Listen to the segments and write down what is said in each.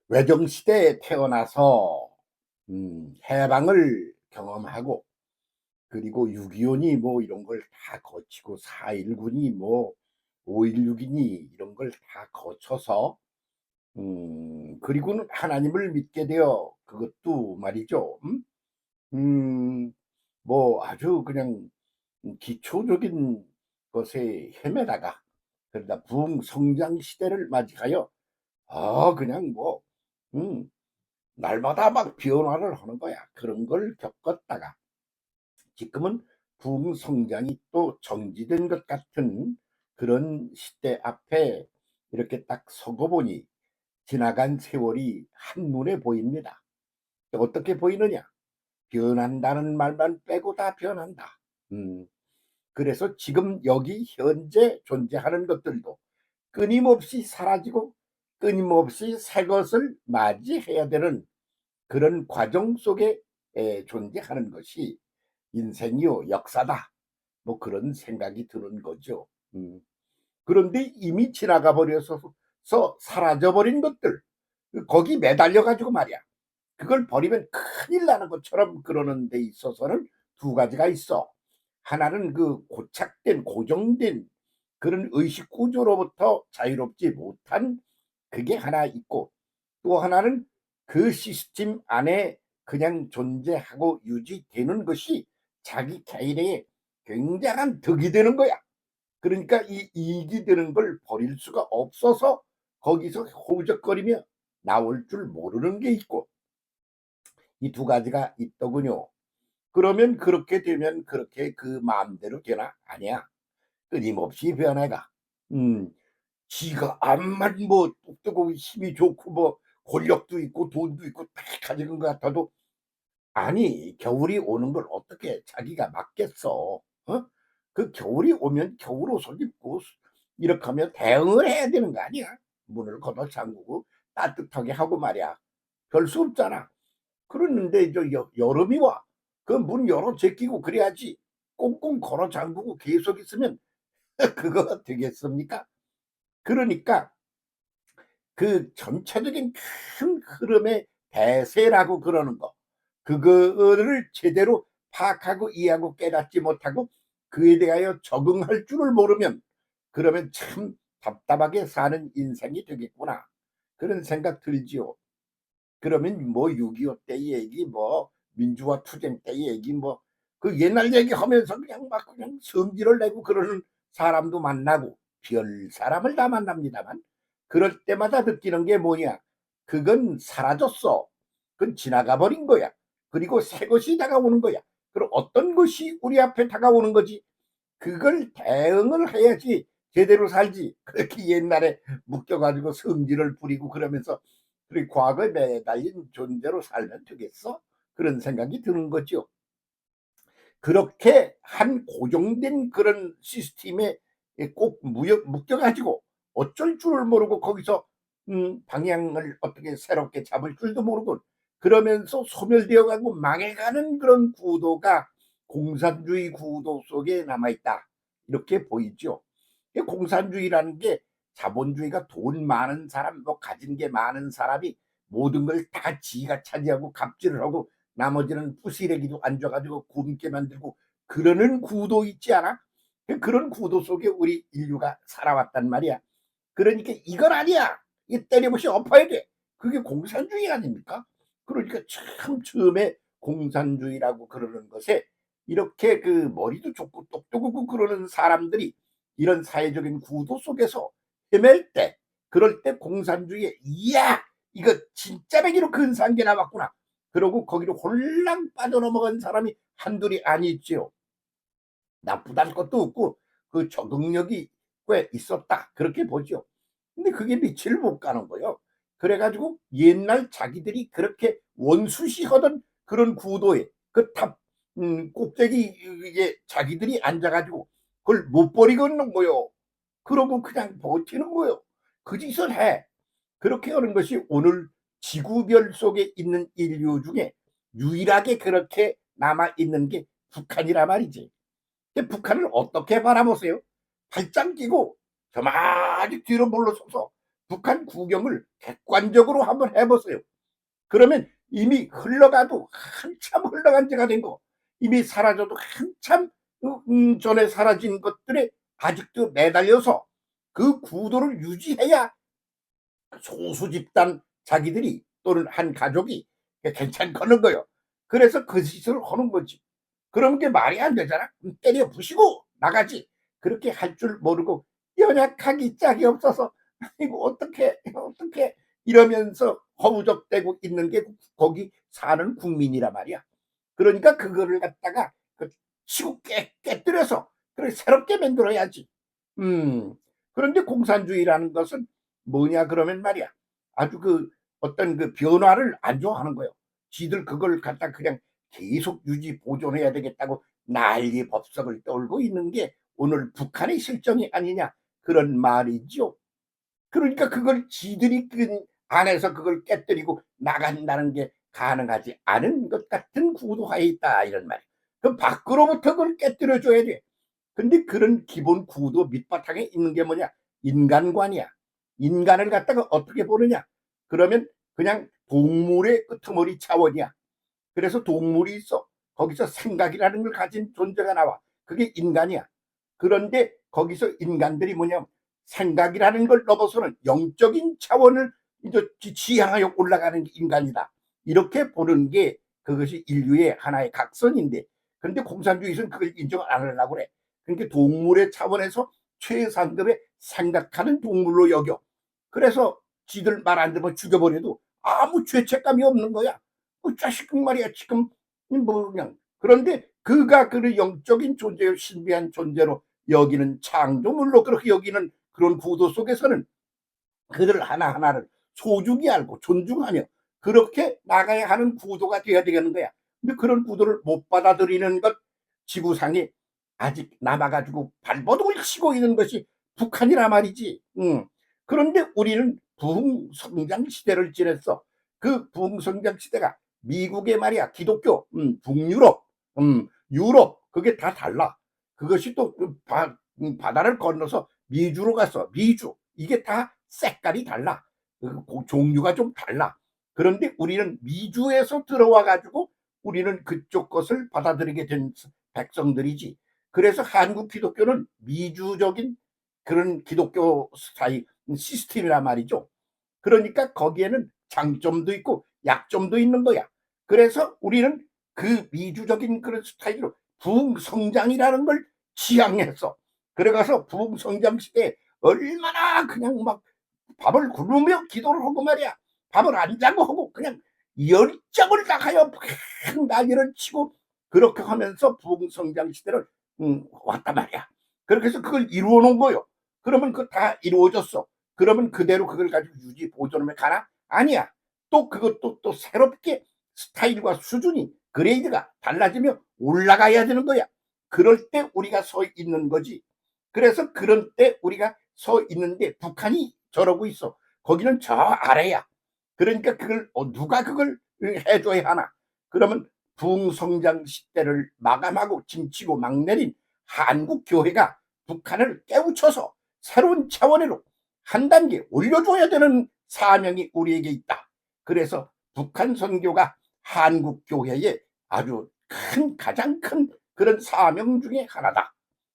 외정시대에 태어나서 해방을 경험하고, 그리고 6.25니 뭐 이런 걸 다 거치고 4.19니 뭐 5.16이니 이런 걸 다 거쳐서 그리고는 하나님을 믿게 되어, 그것도 말이죠. 뭐 아주 그냥 기초적인 것에 헤매다가, 그러다 부흥성장 시대를 맞이하여 그냥 뭐 음 날마다 막 변화를 하는 거야. 그런 걸 겪었다가 지금은 부흥성장이 또 정지된 것 같은 그런 시대 앞에 이렇게 딱 서고 보니 지나간 세월이 한눈에 보입니다. 어떻게 보이느냐? 변한다는 말만 빼고 다 변한다. 음, 그래서 지금 여기 현재 존재하는 것들도 끊임없이 사라지고 끊임없이 새 것을 맞이해야 되는 그런 과정 속에 존재하는 것이 인생이요 역사다, 뭐 그런 생각이 드는 거죠. 그런데 이미 지나가 버려서 사라져 버린 것들, 거기 매달려 가지고 말이야, 그걸 버리면 큰일 나는 것처럼 그러는 데 있어서는 두 가지가 있어. 하나는 그 고착된 고정된 그런 의식 구조로부터 자유롭지 못한 그게 하나 있고, 또 하나는 그 시스템 안에 그냥 존재하고 유지되는 것이 자기 개인의 굉장한 덕이 되는 거야. 그러니까 이 이익이 되는 걸 버릴 수가 없어서 거기서 호적거리며 나올 줄 모르는 게 있고, 이 두 가지가 있더군요. 그러면 그렇게 되면 그렇게 그 마음대로 되나? 아니야. 끊임없이 변해가. 음, 지가 암만 뭐 똑똑하고 힘이 좋고 뭐 권력도 있고 돈도 있고 다 가진 것 같아도, 아니 겨울이 오는 걸 어떻게 자기가 막겠어? 어? 그 겨울이 오면 겨울 옷을 입고 이렇게 하면 대응을 해야 되는 거 아니야? 문을 걷어 잠그고 따뜻하게 하고 말이야. 별 수 없잖아. 그러는데 저 여름이 와. 그 문 열어 제끼고 그래야지. 꽁꽁 걸어 잠그고 계속 있으면 그거 되겠습니까? 그러니까 그 전체적인 큰 흐름의 대세라고 그러는 거, 그거를 제대로 파악하고 이해하고 깨닫지 못하고 그에 대하여 적응할 줄을 모르면, 그러면 참 답답하게 사는 인생이 되겠구나, 그런 생각 들지요. 그러면 뭐 6.25 때 얘기, 뭐 민주화 투쟁 때 얘기, 뭐 그 옛날 얘기하면서 그냥 막 그냥 성질을 내고 그러는 사람도 만나고 별 사람을 다 만납니다만, 그럴 때마다 느끼는 게 뭐냐? 그건 사라졌어. 그건 지나가 버린 거야. 그리고 새 것이 다가오는 거야. 그럼 어떤 것이 우리 앞에 다가오는 거지? 그걸 대응을 해야지 제대로 살지. 그렇게 옛날에 묶여가지고 성질을 부리고 그러면서 그리고 과거에 매달린 존재로 살면 되겠어? 그런 생각이 드는 거죠. 그렇게 한 고정된 그런 시스템에 꼭 묶여가지고 어쩔 줄을 모르고 거기서 방향을 어떻게 새롭게 잡을 줄도 모르고 그러면서 소멸되어 가고 망해가는 그런 구도가 공산주의 구도 속에 남아있다, 이렇게 보이죠. 이 공산주의라는 게 자본주의가 돈 많은 사람, 뭐 가진 게 많은 사람이 모든 걸 다 지가 차지하고 갑질을 하고 나머지는 부시래기도 앉아 가지고 굶게 만들고 그러는 구도 있지 않아? 그런 구도 속에 우리 인류가 살아왔단 말이야. 그러니까 이건 아니야. 이 때려부시 엎어야 돼. 그게 공산주의 아닙니까? 그러니까 참 처음에 공산주의라고 그러는 것에 이렇게 그 머리도 좋고 똑똑하고 그러는 사람들이 이런 사회적인 구도 속에서 헤맬 때, 그럴 때 공산주의에 이야 이거 진짜 배기로 근사한 게 나왔구나, 그러고 거기로 홀랑 빠져넘어간 사람이 한둘이 아니지요. 나쁘다는 것도 없고 그 적응력이 꽤 있었다, 그렇게 보죠. 근데 그게 밑을 못 가는 거예요. 그래 가지고 옛날 자기들이 그렇게 원수시하던 그런 구도에 그 탑 꼭대기 이게 자기들이 앉아 가지고 그걸 못 버리겠는 거요. 그러고 그냥 버티는 거요. 그 짓을 해. 그렇게 하는 것이 오늘 지구별 속에 있는 인류 중에 유일하게 그렇게 남아 있는 게 북한이라 말이지. 근데 북한을 어떻게 바라보세요? 발짱 끼고 저마리 뒤로 물러서서 북한 구경을 객관적으로 한번 해 보세요. 그러면 이미 흘러가도 한참 흘러간 지가 된 거, 이미 사라져도 한참 전에 사라진 것들에 아직도 매달려서 그 구도를 유지해야 소수 집단 자기들이 또는 한 가족이 괜찮거는 거요. 그래서 그 짓을 하는 거지. 그런 게 말이 안 되잖아. 때려 부시고 나가지. 그렇게 할 줄 모르고 연약하기 짝이 없어서 이거 어떻게 이러면서 허우적대고 있는 게 거기 사는 국민이란 말이야. 그러니까 그거를 갖다가 그 치고 깨뜨려서 그걸 새롭게 만들어야지. 음. 그런데 공산주의라는 것은 뭐냐 그러면 말이야. 아주 그 어떤 그 변화를 안 좋아하는 거예요. 지들 그걸 갖다 그냥 계속 유지 보존해야 되겠다고 난리 법석을 떨고 있는 게 오늘 북한의 실정이 아니냐 그런 말이죠. 그러니까 그걸 지들이 그 안에서 그걸 깨뜨리고 나간다는 게 가능하지 않은 것 같은 구도하에 있다 이런 말이에요. 그 밖으로부터 그걸 깨뜨려 줘야 돼. 근데 그런 기본 구도 밑바탕에 있는 게 뭐냐? 인간관이야. 인간을 갖다가 어떻게 보느냐? 그러면 그냥 동물의 끄트머리 차원이야. 그래서 동물이 있어. 거기서 생각이라는 걸 가진 존재가 나와. 그게 인간이야. 그런데 거기서 인간들이 뭐냐면 생각이라는 걸 넘어서는 영적인 차원을 이제 지향하여 올라가는 게 인간이다. 이렇게 보는 게 그것이 인류의 하나의 각선인데, 근데 공산주의에서는 그걸 인정을 안 하려고 그래. 그러니까 동물의 차원에서 최상급의 생각하는 동물로 여겨. 그래서 지들 말 안 들으면 죽여버려도 아무 죄책감이 없는 거야. 그 자식 말이야 지금 뭐 그냥. 그런데 그가 그 영적인 존재요 신비한 존재로 여기는 창조물로 그렇게 여기는 그런 구도 속에서는 그들 하나하나를 소중히 알고 존중하며 그렇게 나가야 하는 구도가 되어야 되는 거야. 근데 그런 구도를 못 받아들이는 것, 지구상에 아직 남아가지고 발버둥을 치고 있는 것이 북한이라 말이지. 그런데 우리는 부흥성장 시대를 지냈어. 그 부흥성장 시대가 미국의 말이야 기독교, 북유럽, 유럽 그게 다 달라. 그것이 또 바다를 건너서 미주로 갔어. 미주 이게 다 색깔이 달라. 그 종류가 좀 달라. 그런데 우리는 미주에서 들어와 가지고 우리는 그쪽 것을 받아들이게 된 백성들이지. 그래서 한국 기독교는 미주적인 그런 기독교 스타일 시스템이란 말이죠. 그러니까 거기에는 장점도 있고 약점도 있는 거야. 그래서 우리는 그 미주적인 그런 스타일로 부흥성장이라는 걸 지향했어. 그래가서 부흥성장 시대에 얼마나 그냥 막 밥을 굶으며 기도를 하고 말이야. 밥을 안 자고 하고 그냥 열정을 다하여 난리를 치고 그렇게 하면서 부흥성장 시대를 왔단 말이야. 그렇게 해서 그걸 이루어 놓은 거요. 그러면 그거 다 이루어졌어. 그러면 그대로 그걸 가지고 유지 보존하면 가나? 아니야. 또 그것도 또 새롭게 스타일과 수준이 그레이드가 달라지며 올라가야 되는 거야. 그럴 때 우리가 서 있는 거지. 그래서 그런 때 우리가 서 있는데 북한이 저러고 있어. 거기는 저 아래야. 그러니까 그걸 누가 그걸 해줘야 하나? 그러면 부흥성장 시대를 마감하고 짐치고 막 내린 한국 교회가 북한을 깨우쳐서 새로운 차원으로 한 단계 올려줘야 되는 사명이 우리에게 있다. 그래서 북한 선교가 한국 교회의 아주 큰 가장 큰 그런 사명 중에 하나다.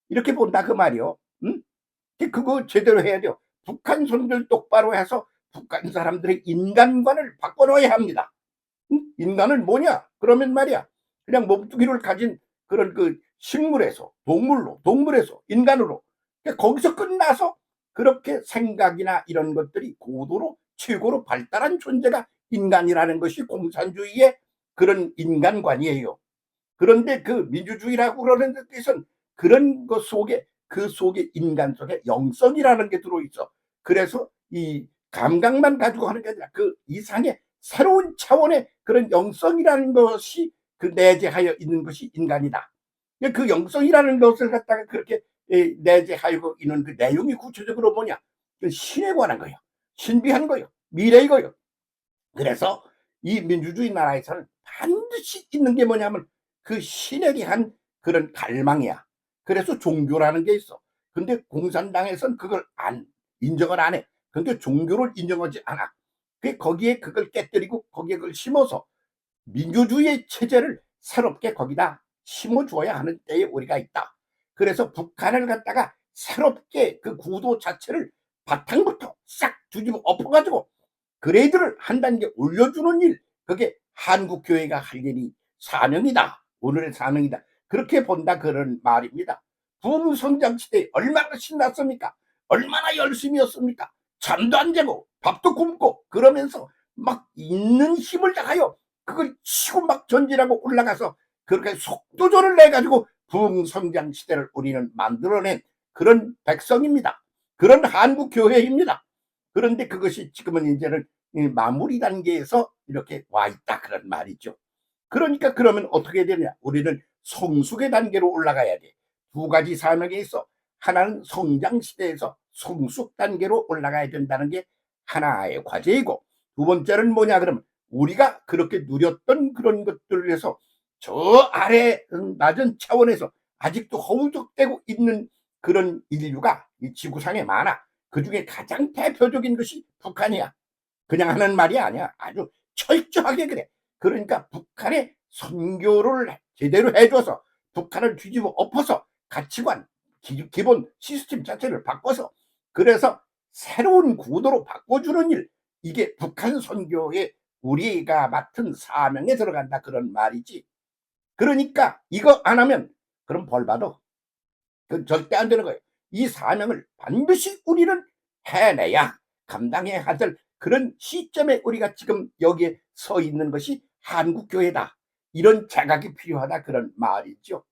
이렇게 본다 그 말이요. 응? 그거 제대로 해야 돼요. 북한 손들 똑바로 해서 북한 사람들의 인간관을 바꿔놓아야 합니다. 응? 인간은 뭐냐? 그러면 말이야. 그냥 몸뚱이를 가진 그런 그 식물에서 동물로, 동물에서 인간으로. 그러니까 거기서 끝나서 그렇게 생각이나 이런 것들이 고도로 최고로 발달한 존재가 인간이라는 것이 공산주의의 그런 인간관이에요. 그런데 그 민주주의라고 그러는 데선 그런 것 속에 그 속에 인간 속에 영성이라는 게 들어있어. 그래서 이 감각만 가지고 하는 게 아니라 그 이상의 새로운 차원의 그런 영성이라는 것이 그 내재하여 있는 것이 인간이다. 그 영성이라는 것을 갖다가 그렇게 내재하여 있는 그 내용이 구체적으로 뭐냐? 그 신에 관한 거예요. 신비한 거예요. 미래의 거예요. 그래서 이 민주주의 나라에서는 반드시 있는 게 뭐냐면 그 신에 대한 그런 갈망이야. 그래서 종교라는 게 있어. 근데 공산당에서는 그걸 인정을 안 해. 그러니까 종교를 인정하지 않아. 거기에 그걸 깨뜨리고 거기에 그걸 심어서 민주주의 체제를 새롭게 거기다 심어주어야 하는 때에 우리가 있다. 그래서 북한을 갖다가 새롭게 그 구도 자체를 바탕부터 싹 뒤집어 엎어가지고 그레이드를 한 단계 올려주는 일, 그게 한국교회가 할 일이 사명이다. 오늘의 사명이다. 그렇게 본다 그런 말입니다. 부흥성장 시대에 얼마나 신났습니까? 얼마나 열심히였습니까? 잠도 안 자고 밥도 굶고 그러면서 막 있는 힘을 다하여 그걸 치고 막 전진하고 올라가서 그렇게 속도전을 내가지고 부흥성장 시대를 우리는 만들어낸 그런 백성입니다. 그런 한국교회입니다. 그런데 그것이 지금은 이제는 마무리 단계에서 이렇게 와 있다 그런 말이죠. 그러니까 그러면 어떻게 되냐? 우리는 성숙의 단계로 올라가야 돼. 두 가지 사명이 있어. 하나는 성장 시대에서 성숙 단계로 올라가야 된다는 게 하나의 과제이고, 두 번째는 뭐냐 그러면 우리가 그렇게 누렸던 그런 것들을 해서 저 아래 낮은 차원에서 아직도 허우적대고 있는 그런 인류가 이 지구상에 많아. 그중에 가장 대표적인 것이 북한이야. 그냥 하는 말이 아니야. 아주 철저하게 그래. 그러니까 북한의 선교를 제대로 해줘서 북한을 뒤집어 엎어서 가치관, 기본 시스템 자체를 바꿔서 그래서 새로운 구도로 바꿔주는 일, 이게 북한 선교에 우리가 맡은 사명에 들어간다 그런 말이지. 그러니까 이거 안 하면 그럼 벌 받아. 그건 절대 안 되는 거예요. 이 사명을 반드시 우리는 해내야 감당해야 할 그런 시점에 우리가 지금 여기에 서 있는 것이 한국교회다. 이런 자각이 필요하다 그런 말이죠.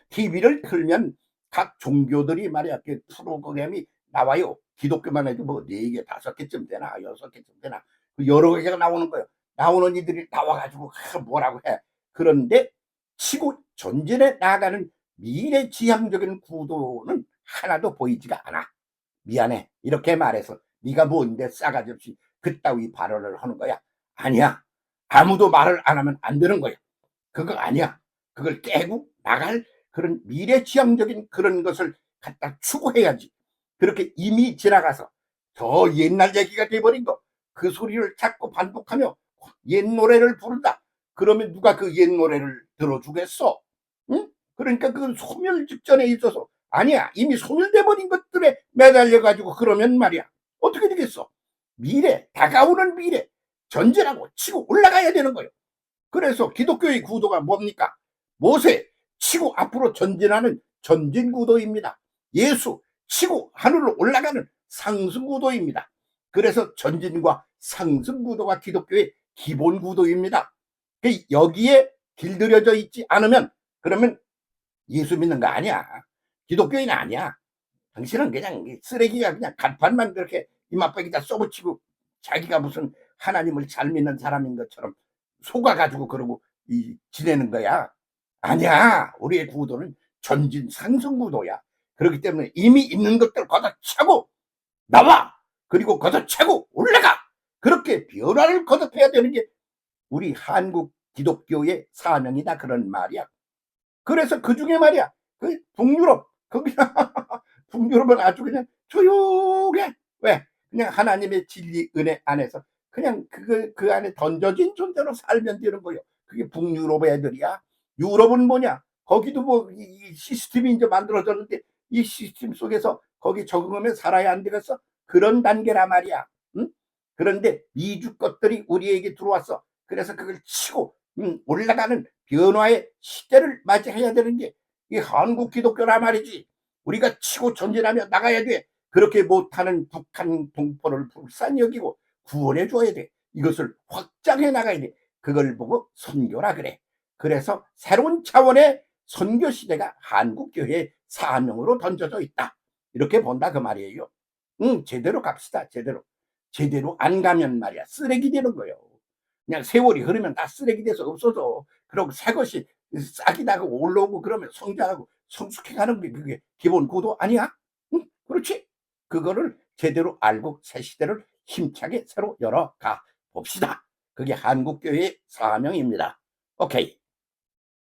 TV를 틀면 각 종교들이 말이야 그 프로그램이 나와요. 기독교만 해도 뭐 4개, 5개쯤 되나 6개쯤 되나 여러 개가 나오는 거예요. 나오는 이들이 나와가지고 뭐라고 해. 그런데 치고 전진해 나가는 미래지향적인 구도는 하나도 보이지가 않아. 미안해. 이렇게 말해서 네가 뭔데 싸가지 없이 그따위 발언을 하는 거야. 아니야. 아무도 말을 안 하면 안 되는 거야. 그거 아니야. 그걸 깨고 나갈 그런 미래지향적인 그런 것을 갖다 추구해야지. 그렇게 이미 지나가서 더 옛날 얘기가 돼버린 거, 그 소리를 자꾸 반복하며 옛 노래를 부른다. 그러면 누가 그 옛 노래를 들어주겠어? 응? 그러니까 그건 소멸 직전에 있어서 아니야. 이미 소멸돼 버린 것들에 매달려 가지고 그러면 말이야. 어떻게 되겠어? 미래, 다가오는 미래 전진하고 치고 올라가야 되는 거예요. 그래서 기독교의 구도가 뭡니까? 모세 치고 앞으로 전진하는 전진 구도입니다. 예수 치고 하늘로 올라가는 상승 구도입니다. 그래서 전진과 상승 구도가 기독교의 기본 구도입니다. 여기에 길들여져 있지 않으면 그러면 예수 믿는 거 아니야. 기독교인 아니야. 당신은 그냥 쓰레기가 그냥 간판만 그렇게 이맛박이다 써붙이고 자기가 무슨 하나님을 잘 믿는 사람인 것처럼 속아가지고 그러고 지내는 거야. 아니야. 우리의 구도는 전진 상승 구도야. 그렇기 때문에 이미 있는 것들 걷어차고 나와. 그리고 걷어차고 올라가. 그렇게 변화를 거듭해야 되는 게 우리 한국 기독교의 사명이다 그런 말이야. 그래서 그 중에 말이야 그 북유럽 거기 북유럽은 아주 그냥 조용해. 왜? 그냥 하나님의 진리 은혜 안에서 그냥 그 안에 던져진 존재로 살면 되는 거예요. 그게 북유럽 애들이야. 유럽은 뭐냐? 거기도 뭐 이 시스템이 이제 만들어졌는데 이 시스템 속에서 거기 적응하면 살아야 안 되겠어? 그런 단계란 말이야. 응? 그런데 미주 것들이 우리에게 들어왔어. 그래서 그걸 치고 올라가는 변화의 시대를 맞이해야 되는 게 이 한국 기독교란 말이지. 우리가 치고 전진하며 나가야 돼. 그렇게 못하는 북한 동포를 불쌍히 여기고 구원해 줘야 돼. 이것을 확장해 나가야 돼. 그걸 보고 선교라 그래. 그래서 새로운 차원의 선교 시대가 한국교회의 사명으로 던져져 있다. 이렇게 본다 그 말이에요. 제대로 갑시다. 제대로 안 가면 말이야 쓰레기 되는 거예요. 그냥 세월이 흐르면 다 쓰레기 돼서 없어져. 그리고 새 것이 싹이 나고 올라오고 그러면 성장하고 성숙해가는 게 그게 기본 구도 아니야? 응? 그렇지? 그거를 제대로 알고 새 시대를 힘차게 새로 열어가 봅시다. 그게 한국교회의 사명입니다. 오케이.